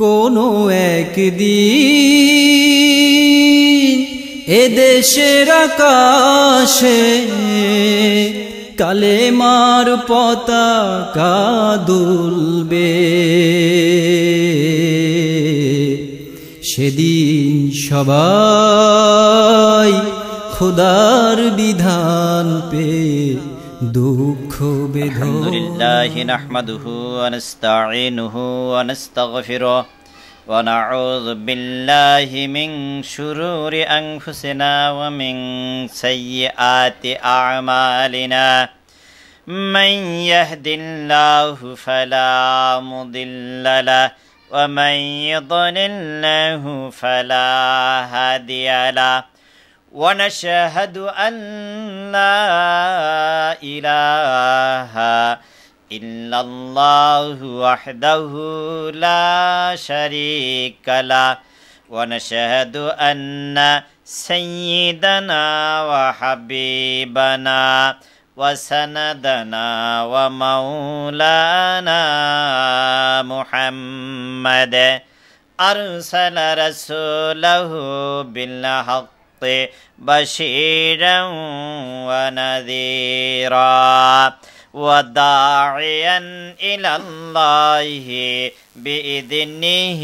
কোনো একদিন এদেশের আকাশে কালেমার পতাকা দুলবে, সেদিন সবাই খোদার বিধান পেয়ে দুঃখ বেদনা। আলহামদুলিল্লাহি নাহমাদুহু ওয়া নাস্তাঈনুহু ওয়া নাস্তাগফিরুহ ওয়া নাউযু বিল্লাহি মিন শুরুরি আনফুসিনা ওয়া মিন সাইয়্যাতি আ'মালিনা। মান ইয়াহদিল্লাহু ফালা মুদিল্লা লাহু ওয়া মান ইউদ্লিলহু ফালা হাদিয়া লাহু। ونشهد أن لا إله إلا الله وحده لا شريك له ونشهد أن سيدنا وحبيبنا وسندنا ومولانا محمد أرسل رسوله بالحق بشيرا ونذيرا وداعيا إلى الله بإذنه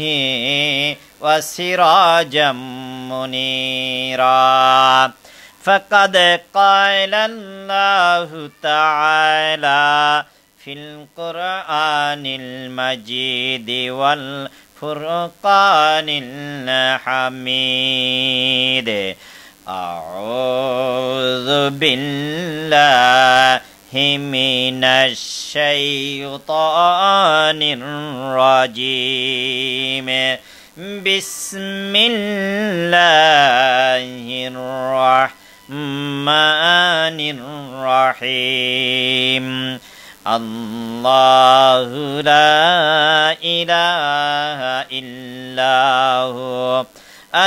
وسراجا منيرا. فقد قال الله تعالى في القرآن المجيد والفرقان الحميد: أعوذ بالله من الشيطان الرجيم. بسم الله الرحمن الرحيم. الله لا إله إلا هو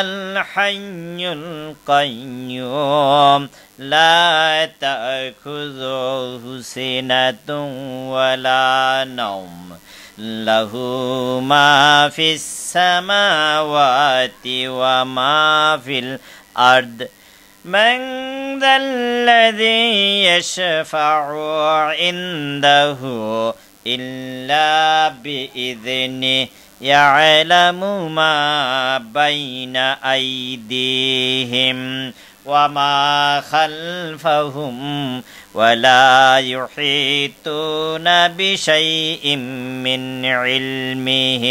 الحي القيوم لا تأخذه سنة ولا نوم له ما في السماوات وما في الأرض. من ذا الذي يشفع عنده إلا بإذنه يعلم ما بين أيديهم وما خلفهم ولا يحيطون بشيء من علمه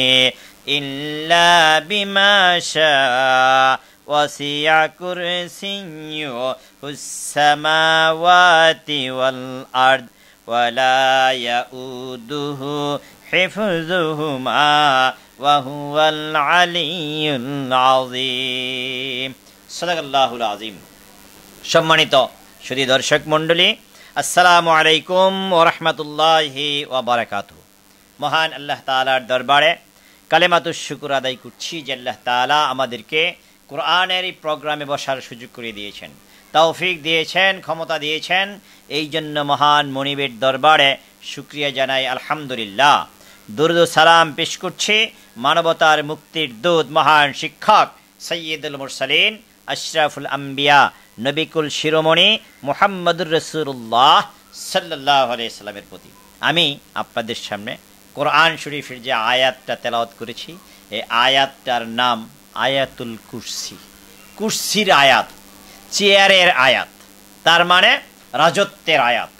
إلا بما شاء. وسع كرسيه السماوات والأرض ولا يؤوده حفظهما وهو العلي العظيم. সাদাকাল্লাহুল আযীম। সম্মানিত সুধী দর্শক মণ্ডলী, আসসালামু আলাইকুম ওয়া রাহমাতুল্লাহি ওয়া বারাকাতুহু। মহান আল্লাহ তাআলার দরবারে কালেমাতুশ শুকর আদায় করছি যে আল্লাহ তাআলা আমাদেরকে কোরআনের এই প্রোগ্রামে বসার সুযোগ করে দিয়েছেন, তৌফিক দিয়েছেন, ক্ষমতা দিয়েছেন। এই জন্য মহান মনিবের দরবারে শুকরিয়া জানাই আলহামদুলিল্লাহ। দুরূদ ও সালাম পেশ করছি মানবতার মুক্তির দূত, মহান শিক্ষক সাইয়্যিদুল মুরসালিন, আশরাফুল আম্বিয়া, নবিকুল শিরোমণি মুহাম্মদুর রাসূলুল্লাহ সাল্লাল্লাহু আলাইহি সাল্লামের প্রতি। আমি আপনাদের সামনে কোরআন শরীফের যে আয়াতটা তেলাওয়াত করেছি, এই আয়াতটার নাম আয়াতুল কুরসি। কুরসির আয়াত, চেয়ারের আয়াত, তার মানে রাজত্বের আয়াত,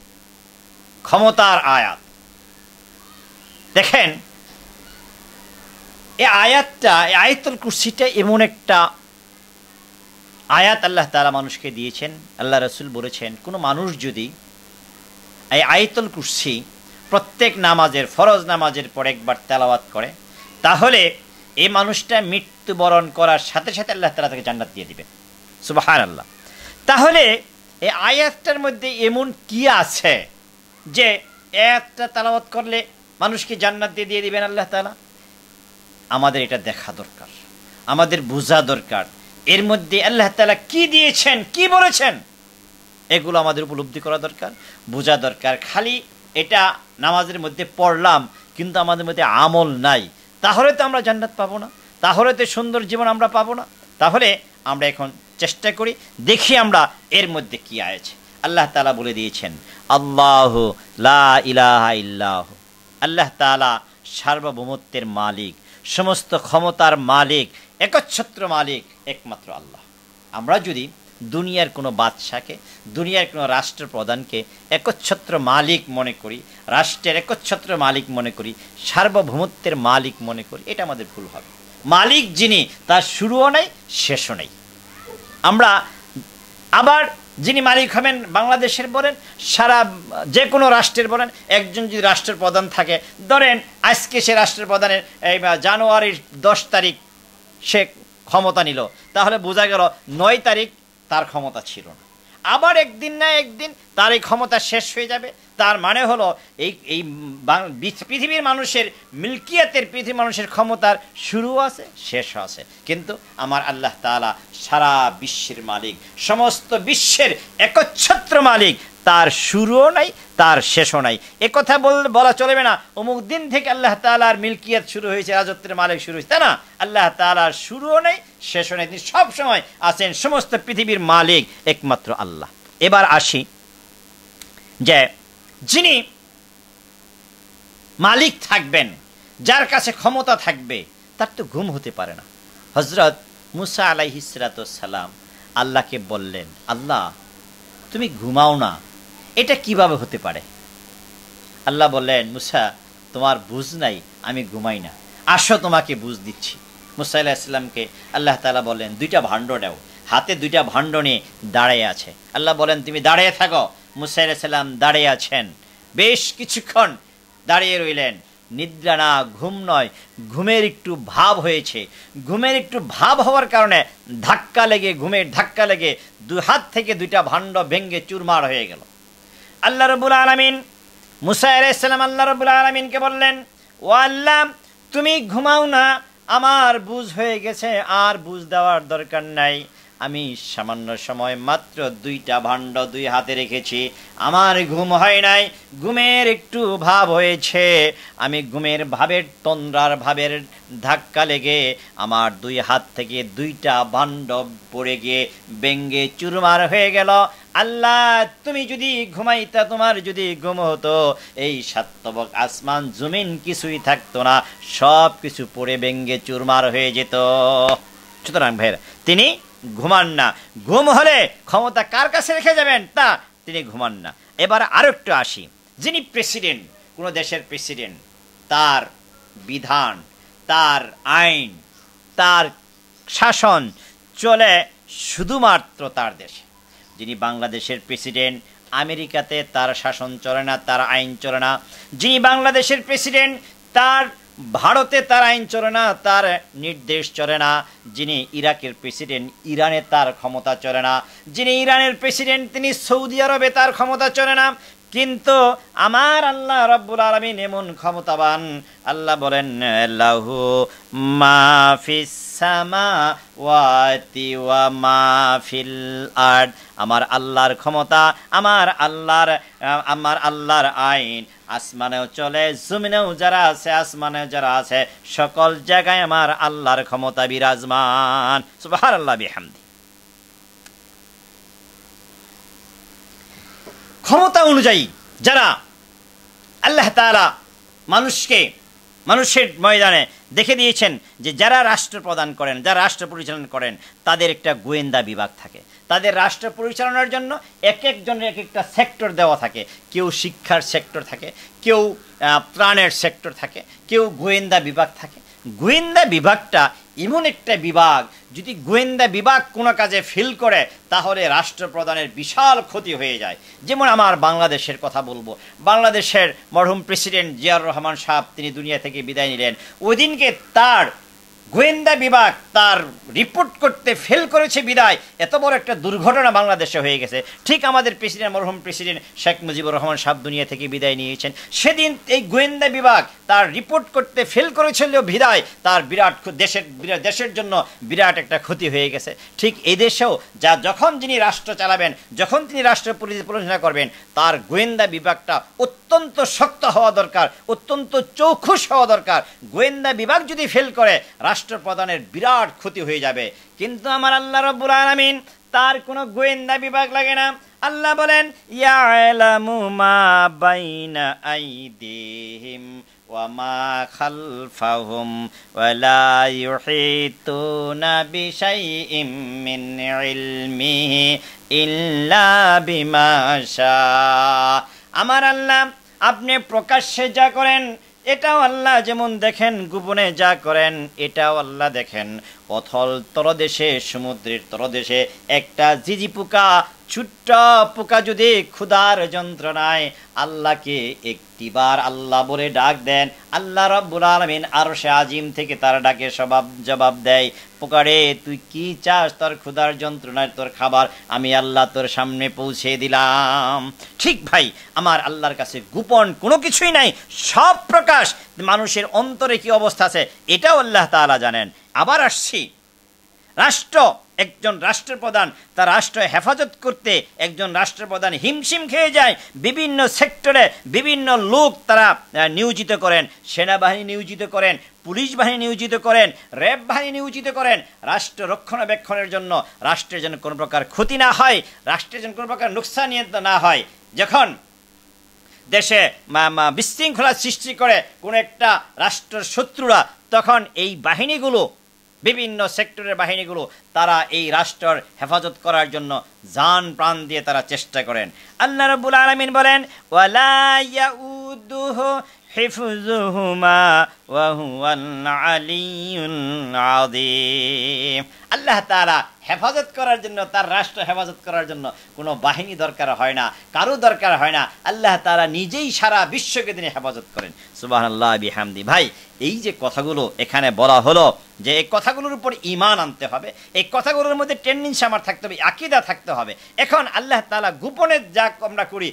ক্ষমতার আয়াত। দেখেন এই আয়াতটা, এই আয়াতুল কুরসিটা এমন একটা আয়াত আল্লাহ তাআলা মানুষকে দিয়েছেন। আল্লাহ রাসূল বলেছেন, কোনো মানুষ যদি এই আয়াতুল কুরসি প্রত্যেক নামাজের, ফরজ নামাজের পর একবার তেলাওয়াত করে, তাহলে এই মানুষটা মৃত্যুবরণ করার সাথে সাথে আল্লাহ তাআলা তাকে জান্নাত দিয়ে দিবেন। সুবহানাল্লাহ। তাহলে এই আয়াতটার মধ্যে এমন কি আছে যে একটা তেলাওয়াত করলে মানুষকে জান্নাত দিয়ে দিবেন আল্লাহ তাআলা? আমাদের এটা দেখা দরকার, আমাদের বোঝা দরকার এর মধ্যে আল্লাহ তাআলা কি দিয়েছেন, কি বলেছেন, এগুলো আমাদের উপলব্ধি করা দরকার, বোঝা দরকার। খালি এটা নামাজের মধ্যে পড়লাম কিন্তু আমাদের মধ্যে আমল নাই, তাহলে তো আমরা জান্নাত পাবো না, তাহলে তো সুন্দর জীবন আমরা পাবো না। তাহলে আমরা এখন চেষ্টা করি, দেখি আমরা এর মধ্যে কি আছে। আল্লাহ তাআলা বলে দিয়েছেন, আল্লাহু লা ইলাহা ইল্লাহু, আল্লাহ তাআলা সার্বভৌমত্বের মালিক, সমস্ত ক্ষমতার মালিক, একচ্ছত্র মালিক একমাত্র আল্লাহ। আমরা যদি দুনিয়ার কোনো বাদশাকে, দুনিয়ার কোনো রাষ্ট্রপ্রধানকে একচ্ছত্র মালিক মনে করি, রাষ্ট্রের একচ্ছত্র মালিক মনে করি, সার্বভৌমত্বের মালিক মনে করি, এটা আমাদের ভুল হবে। মালিক যিনি, তার শুরুও নেই শেষও নেই। আমরা আবার যিনি মালিক হবেন, বাংলাদেশের বলেন, সারা যে কোনো রাষ্ট্রের বলেন, একজন যদি রাষ্ট্রপ্রধান থাকে, ধরেন আজকে সে রাষ্ট্রপ্রধানের এই জানুয়ারির 10 তারিখ সে ক্ষমতা নিল, তাহলে বোঝা গেল 9 তারিখ তার ক্ষমতা ছিল না। আবার একদিন না একদিন তার এই ক্ষমতা শেষ হয়ে যাবে। তার মানে হলো এই পৃথিবীর মানুষের মিল্কিয়াতের, পৃথিবীর মানুষের ক্ষমতার শুরু আছে, শেষ আছে। কিন্তু আমার আল্লাহ তাআলা সারা বিশ্বের মালিক, সমস্ত বিশ্বের একচ্ছত্র মালিক, তার শুরুও নাই, তার শেষও নাই। একথা বলা চলবে না অমুক দিন থেকে আল্লাহ তাআলার মিল্কিয়াত শুরু হয়েছে, রাজত্বের মালিক শুরু হয়েছে, তা না। আল্লাহ তাআলার শুরুও নেই, শেষও নেই, তিনি সব সময় আছেন। সমস্ত পৃথিবীর মালিক একমাত্র আল্লাহ। এবার আসি যে যিনি মালিক থাকবেন, যার কাছে ক্ষমতা থাকবে, তার তো ঘুম হতে পারে না। হযরত মুসা আলাইহিস সালাতু ওয়াস সালাম আল্লাহকে বললেন, আল্লাহ তুমি ঘুমাও না, এটা কিভাবে হতে পারে? আল্লাহ বললেন, মুসা তোমার বুঝ নাই, আমি ঘুমাই না, আসো তোমাকে বুঝ দিচ্ছি। মুসা আলাইহিস সালামকে আল্লাহ তাআলা বললেন, 2টা ভাণ্ড দাও। হাতে 2টা ভাণ্ড নিয়ে দাঁড়িয়ে আছে। আল্লাহ বলেন, তুমি দাঁড়িয়ে থাকো। মুসা আলাইহিস সালাম দাঁড়িয়ে আছেন, বেশ কিছুক্ষণ দাঁড়িয়ে রইলেন। নিদ্রা না, ঘুম নয়, ঘুমের একটু ভাব হয়েছে। ঘুমের একটু ভাব হওয়ার কারণে ধাক্কা লেগে, ঘুমের ধাক্কা লেগে 2 হাত থেকে 2টা ভাণ্ড ভেঙে চুরমার হয়ে গেল। আল্লাহ রাব্বুল আলামিন মুসা আলাইহিস সালাম আল্লাহ রাব্বুল আলামিনকে বললেন, ও আল্লাহ তুমি ঘুমাও না, আমার বুঝ হয়ে গেছে, আর বুঝ দেওয়ার দরকার নাই। আমি সামান্য সময় মাত্র 2টা ভাণ্ড 2 হাতে রেখেছি, আমার ঘুম হয় নাই, ঘুমের একটু ভাব হয়েছে। আমি ঘুমের ভাবের, তন্দ্রার ভাবের ধাক্কা লেগে আমার 2 হাত থেকে 2টা ভাণ্ড পড়ে গিয়ে ভেঙে চুরমার হয়ে গেল। আল্লাহ তুমি যদি ঘুমাইতা, তোমার যদি ঘুম হতো, এই সাতবক আসমান জমিন কিছুই থাকতো না, সব কিছু পড়ে ভেঙে চুরমার হয়ে যেত। সুতরাং ভাইরা, তিনি ঘুমান না। ঘুম হলে ক্ষমতা কার কাছে রেখে যাবেন, তা তিনি ঘুমান না। এবার আরো একটু আসি, যিনি প্রেসিডেন্ট, কোনো দেশের প্রেসিডেন্ট, তার বিধান, তার আইন, তার শাসন চলে শুধুমাত্র তার দেশে। যিনি বাংলাদেশের প্রেসিডেন্ট, আমেরিকাতে তার শাসন চলে না, তার আইন চলে না। যিনি বাংলাদেশের প্রেসিডেন্ট, তার ভারতে তার আইন চলে না, তার নির্দেশ চলে না। যিনি ইরাকের প্রেসিডেন্ট, ইরানে তার ক্ষমতা চলে না। যিনি ইরানের প্রেসিডেন্ট, তিনি সৌদি আরবে তার ক্ষমতা চলে না। কিন্তু আমার আল্লাহ রাব্বুল আলামিন এমন ক্ষমতাবান। আল্লাহ বলেন, লাহু মা ফিস সামাওয়াতি ওয়া মা ফিল আরদ। আমার আল্লাহর ক্ষমতা, আমার আল্লাহর আইন আসমানেও চলে, জমিনেও যারা আছে, আসমানেও যারা আছে, সকল জায়গায় আমার আল্লাহর ক্ষমতা বিরাজমান। সুবহানাল্লাহ বিহামদি। ক্ষমতা অনুযায়ী যারা আল্লাহ তাআলা মানুষের ময়দানে দেখে দিয়েছেন যে যারা রাষ্ট্র প্রদান করেন, যারা রাষ্ট্র পরিচালনা করেন, তাদের একটা গোয়েন্দা বিভাগ থাকে। তাদের রাষ্ট্র পরিচালনার জন্য এক একজনের এক একটা সেক্টর দেওয়া থাকে। কেউ শিক্ষার সেক্টর থাকে, কেউ ত্রাণের সেক্টর থাকে, কেউ গোয়েন্দা বিভাগ থাকে। গোয়েন্দা বিভাগটা এমন একটা বিভাগ, যদি গোয়েন্দা বিভাগ কোনো কাজে ফেল করে, তাহলে রাষ্ট্রপ্রধানের বিশাল ক্ষতি হয়ে যায়। যেমন আমার বাংলাদেশের কথা বলবো। বাংলাদেশের মরহুম প্রেসিডেন্ট জিয়াউর রহমান সাহেব, তিনি দুনিয়া থেকে বিদায় নিলেন। ওই দিনকে তার গোয়েন্দা বিভাগ তার রিপোর্ট করতে ফেল করেছে বিদায় এত বড় একটা দুর্ঘটনা বাংলাদেশে হয়ে গেছে। ঠিক আমাদের প্রেসিডেন্ট, মরহুম প্রেসিডেন্ট শেখ মুজিবুর রহমান সাহেব দুনিয়া থেকে বিদায় নিয়েছেন, সেদিন এই গোয়েন্দা বিভাগ তার রিপোর্ট করতে ফেল করেছিল বিদায় তার দেশের জন্য বিরাট একটা ক্ষতি হয়ে গেছে। ঠিক এই দেশেও যখন যিনি রাষ্ট্র চালাবেন, যখন তিনি রাষ্ট্র পরিচালনা করবেন, তার গোয়েন্দা বিভাগটা অত্যন্ত শক্ত হওয়া দরকার, অত্যন্ত চৌখুশ হওয়া দরকার। গোয়েন্দা বিভাগ যদি ফেল করে রাষ্ট্রপ্রধানের বিরাট ক্ষতি হয়ে যাবে। কিন্তু আমার আল্লাহ রাব্বুল আলামিন তার কোনো গোয়েন্দা বিভাগ লাগে না। আল্লাহ বলেন ইয়ালামু মা বাইনা আইদিহিম ওয়া মা খালফাহুম ওয়া লা ইউহিতুনা বিশাইইম মিন ইলমিহি ইল্লা বিমা শা। আমার আল্লাহ আপনি প্রকাশ্যে যা করেন এটাও আল্লাহ যেমন দেখেন, গোপনে যা করেন এটাও আল্লাহ দেখেন। অথল তলদেশে, সমুদ্রের তলদেশে একটা জিজি পোকা, ছোট্ট পোকা যদি ক্ষুধার যন্ত্রণায় আল্লাহকে একটিবার আল্লাহ বলে ডাক দেন, আল্লাহ রাব্বুল আলামিন আরশে আজিম থেকে তার ডাকে জবাব দেয়, পোকারে তুই কি চাস, তোর ক্ষুধার যন্ত্রণায় তোর খাবার আমি আল্লাহ তোর সামনে পৌঁছে দিলাম। ঠিক ভাই, আমার আল্লাহর কাছে গোপন কোনো কিছুই নাই, সব প্রকাশ। মানুষের অন্তরে কি অবস্থা আছে এটাও আল্লাহ তাআলা জানেন। আবার আসছি, রাষ্ট্র, একজন রাষ্ট্রপ্রধান তার রাষ্ট্র হেফাজত করতে একজন রাষ্ট্রপ্রধান হিমশিম খেয়ে যায়। বিভিন্ন সেক্টরে বিভিন্ন লোক তারা নিয়োজিত করেন, সেনাবাহিনী নিয়োজিত করেন, পুলিশ বাহিনী নিয়োজিত করেন, র্যাব বাহিনী নিয়োজিত করেন রাষ্ট্র রক্ষণাবেক্ষণের জন্য, রাষ্ট্রের যেন কোনো প্রকার ক্ষতি না হয়, রাষ্ট্রের যেন কোনো প্রকার নুকসানিয়ত না হয়। যখন দেশে বিশৃঙ্খলা সৃষ্টি করে কোনো একটা রাষ্ট্রের শত্রুরা, তখন এই বাহিনীগুলো, বিভিন্ন সেক্টরের বাহিনীগুলো তারা এই রাষ্ট্রের হেফাজত করার জন্য জান প্রাণ দিয়ে তারা চেষ্টা করেন। আল্লাহ রাব্বুল আলামিন বলেন ওয়ালা ইয়াউদুহু হিফযুহুমা ওয়া হুয়াল আলিয়্যুল আযীম। আল্লাহ তাআলা হেফাজত করার জন্য, তার রাষ্ট্র হেফাজত করার জন্য কোনো বাহিনী দরকার হয় না, কারো দরকার হয় না। আল্লাহ তাআলা নিজেই সারা বিশ্বকে তিনি হেফাজত করেন। সুবহানাল্লাহ বিহামদি। ভাই, এই যে কথাগুলো এখানে বলা হলো যে এই কথাগুলোর উপর ঈমান আনতে হবে, এই কথাগুলোর মধ্যে টেন্ডেন্সি আমার থাকতে হবে, আকীদা থাকতে হবে। এখন আল্লাহ তাআলা গোপনে যা আমরা করি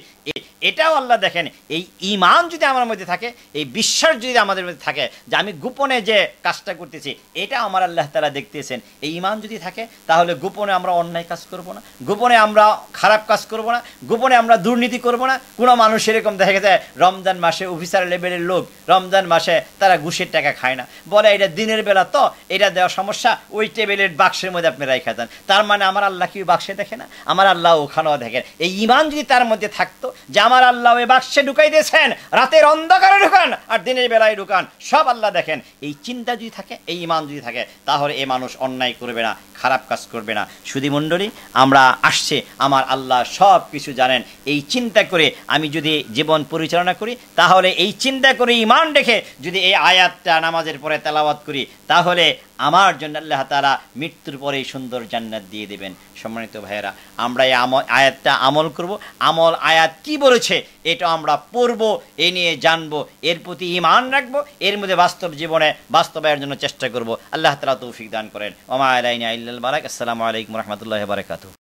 এটাও আল্লাহ দেখেন। এই ঈমান যদি আমার মধ্যে থাকে, এই বিশ্বাস যদি আমাদের মধ্যে থাকে যে আমি গোপনে যে কাজটা করতেছি এটা আমার আল্লাহ তাআলা দেখতেছেন, এই ঈমান যদি থাকে তাহলে গোপনে আমরা অন্যায় কাজ করব না, গোপনে আমরা খারাপ কাজ করব না, গোপনে আমরা দুর্নীতি করব না। কোনো মানুষ এরকম দেখা গেছে রমজান মাসে অফিসার লেভেলের লোক রমজান মাসে তারা ঘুষের টাকা খায় না, বলে এটা দিনের বেলা তো এটা দেওয়া সমস্যা, ওই টেবিলের বাক্সের মধ্যে আপনি রাখা দেন। তার মানে আমার আল্লাহ কি বাক্সে দেখে না? আমার আল্লাহ ওখানেও দেখেন। এই ঈমান যদি তার মধ্যে থাকতো যে আমার আল্লাহ ওই বাক্সে ঢুকাই দিয়েছেন, রাতের অন্ধকারে ঢুকান আর দিনের বেলায় ঢুকান, সব আল্লাহ দেখেন, এই চিন্তা যদি থাকে, এই ঈমান যদি থাকে, তাহলে এই মানুষ অন্যায় করবে না, খারাপ কাজ করবে না। সুধী মণ্ডলী, আমরা আসছে আমার আল্লাহ সব কিছু জানেন। এই চিন্তা করে আমি যদি জীবন পরিচালনা করি, তাহলে এই চিন্তা করে ঈমান রেখে যদি এই আয়াতটা নামাজের পরে তেলাওয়াত করি, তাহলে আমার জন্য আল্লাহ তাআলা মৃত্যুর পরে সুন্দর জান্নাত দিয়ে দেবেন। সম্মানিত ভাইয়েরা, আমরা এই আয়াতটা আমল করব। আমল আয়াত কি বলেছে এটা আমরা পড়ব, এ নিয়ে জানবো, এর প্রতি ঈমান রাখবো, এর মধ্যে বাস্তব জীবনে বাস্তবায়নের জন্য চেষ্টা করব। আল্লাহ তাআলা তৌফিক দান করেন। ওয়া মা আলাইনা ইল্লাল বালাগ। আসসালামু আলাইকুম ওয়া রাহমাতুল্লাহি ওয়া বারাকাতুহু।